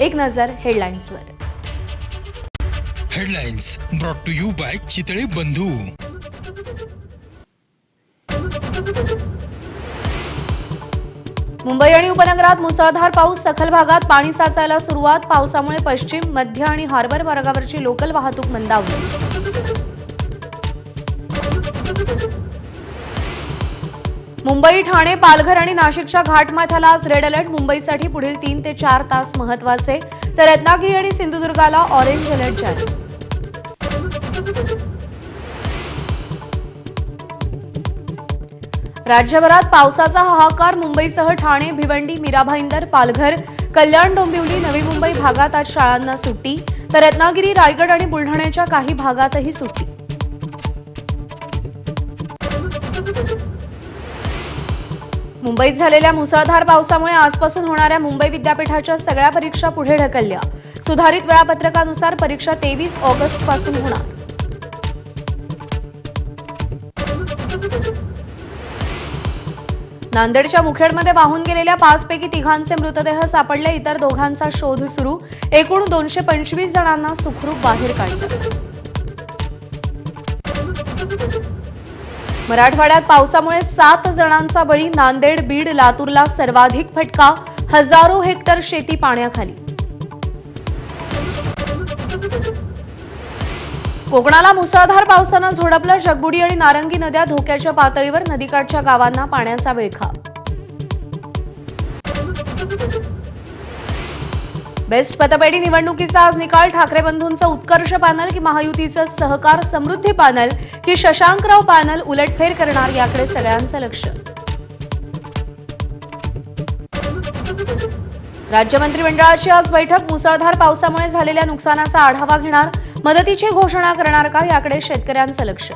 एक नजर हेडलाईन्सवर. Headlines brought to you by Chitale Bandhu. Mumbai आणि उपनगरात मुसळधार पाऊस, सखल भागात पाणी साचायला सुरुवात. पावसामुळे पश्चिम, मध्य आणि हार्बर मार्गावरची लोकल वाहतूक मंदावली. मुंबई, ठाणे, पालघर आणि नाशिकच्या घाटमाथ्याला आज रेड अलर्ट. मुंबईसाठी पुढील 3 ते 4 तास महत्वाचे, तर रत्नागिरी आणि सिंधुदुर्गाला ऑरेंज अलर्ट जारी. राज्यभरात पावसाचा हाहाकार. मुंबईसह ठाणे, भिवंडी, मीरा भाईंदर, पालघर, कल्याण, डोंबिवली, नवी मुंबई भागात आज शाळांना सुट्टी, तर रत्नागिरी, रायगड आणि बुलढाण्याच्या काही भागातही सुट्टी. मुंबईत झालेल्या मुसळधार पावसामुळे आजपासून होणाऱ्या मुंबई विद्यापीठाच्या सगळ्या परीक्षा पुढे ढकलल्या. सुधारित वेळापत्रकानुसार परीक्षा 23 ऑगस्टपासून होणार. नांदेडच्या मुखेडमध्ये वाहून गेलेल्या 5 पैकी 3 मृतदेह सापडले. इतर 2 शोध सुरू. एकूण 225 जणांना सुखरूप बाहेर काढलं. मराठवाड्यात पावसामुळे 7 जणांचा बळी. नांदेड, बीड, लातूरला सर्वाधिक फटका. हजारो हेक्टर शेती पाण्याखाली. कोकणाला मुसळधार पावसानं झोडपलं. जगबुडी आणि नारंगी नद्या धोक्याच्या पातळीवर. नदीकाठच्या गावांना पाण्याचा विळखा. बेस्ट पतपेढी निवडणुकीचा आज निकाल. ठाकरे बंधूंचं उत्कर्ष पॅनल की महायुतीचं सहकार समृद्धी पॅनल की शशांकराव पॅनल उलटफेर करणार, याकडे सगळ्यांचं लक्ष. राज्य मंत्रिमंडळाची आज बैठक. मुसळधार पावसामुळे झालेल्या नुकसानाचा आढावा घेणार. मदतीची घोषणा करणार का, याकडे शेतकऱ्यांचं लक्ष.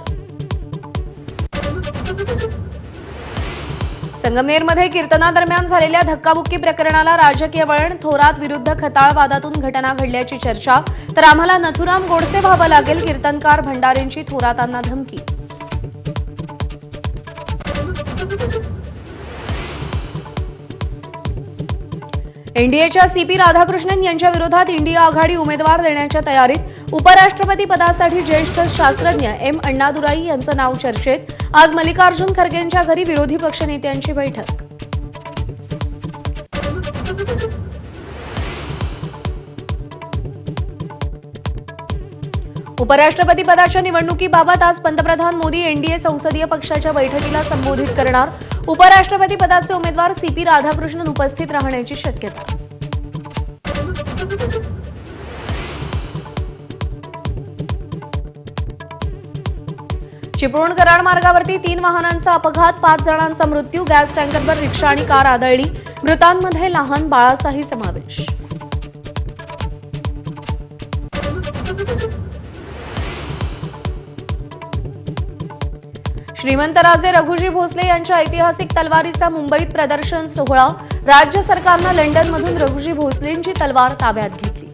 संगमनेरमध्ये कीर्तनादरम्यान झालेल्या धक्काबुक्की प्रकरणाला राजकीय वळण. थोरात विरुद्ध खताळ वादातून घटना घडल्याची चर्चा, तर आम्हाला नथुराम गोडसे व्हावं लागेल. कीर्तनकार भंडारेंची थोरातांना धमकी. एनडीएच्या सीपी राधाकृष्णन यांच्या विरोधात इंडिया आघाडी उमेदवार देण्याच्या तयारीत. उपराष्ट्रपती पदासाठी ज्येष्ठ शास्त्रज्ञ एम अण्णादुराई यांचं नाव चर्चेत. आज मल्लिकार्जुन खरगेंच्या घरी विरोधी पक्षनेत्यांची बैठक. उपराष्ट्रपती पदाच्या निवडणुकीबाबत आज पंतप्रधान मोदी एनडीए संसदीय पक्षाच्या बैठकीला संबोधित करणार. उपराष्ट्रपती पदाचे उमेदवार सीपी राधाकृष्णन उपस्थित राहण्याची शक्यता. चिपळूण कराड मार्गावरती 3 वाहनांचा अपघात. 5 जणांचा मृत्यू. गॅस टँकरवर रिक्षा आणि कार आदळली. मृतांमध्ये लहान बाळाचाही समावेश. श्रीमंतराजे रघुजी भोसले यांच्या ऐतिहासिक तलवारीचा मुंबईत प्रदर्शन सोहळा. राज्य सरकारनं लंडनमधून रघुजी भोसलेंची तलवार ताब्यात घेतली.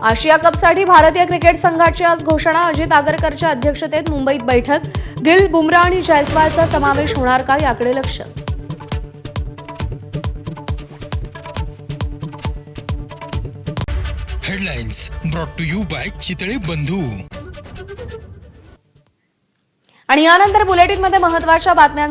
आशिया कपसाठी भारतीय क्रिकेट संघाची आज घोषणा. अजित आगरकरच्या अध्यक्षतेत मुंबईत बैठक. गिल, बुमराह आणि जयस्वालचा समावेश होणार का, याकडे लक्ष. Headlines brought to you by Chitale Bandhu. आणि यानंतर बुलेटिनमध्ये महत्त्वाच्या बातम्यांचा